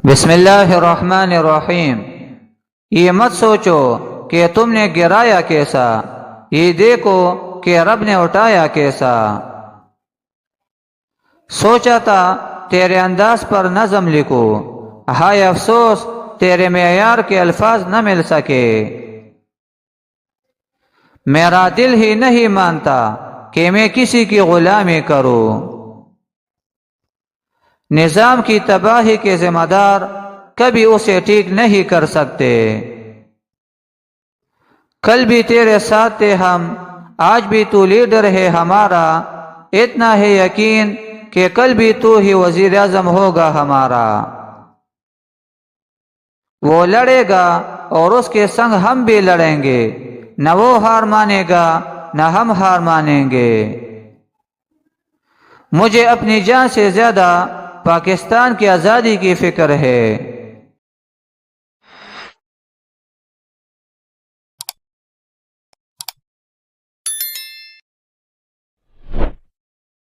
بسم اللہ الرحمن الرحیم۔ یہ مت سوچو کہ تم نے گرایا کیسا، یہ دیکھو کہ رب نے اٹھایا کیسا۔ سوچا تھا تیرے انداز پر نظم لکھوں، ہائے افسوس تیرے معیار کے الفاظ نہ مل سکے۔ میرا دل ہی نہیں مانتا کہ میں کسی کی غلامی کروں۔ نظام کی تباہی کے ذمہ دار کبھی اسے ٹھیک نہیں کر سکتے۔ کل بھی تیرے ساتھ تھے ہم، آج بھی تو لیڈر ہے ہمارا، اتنا ہے یقین کہ کل بھی تو ہی وزیر اعظم ہوگا ہمارا۔ وہ لڑے گا اور اس کے سنگ ہم بھی لڑیں گے، نہ وہ ہار مانے گا نہ ہم ہار مانیں گے۔ مجھے اپنی جان سے زیادہ پاکستان کی آزادی کی فکر ہے۔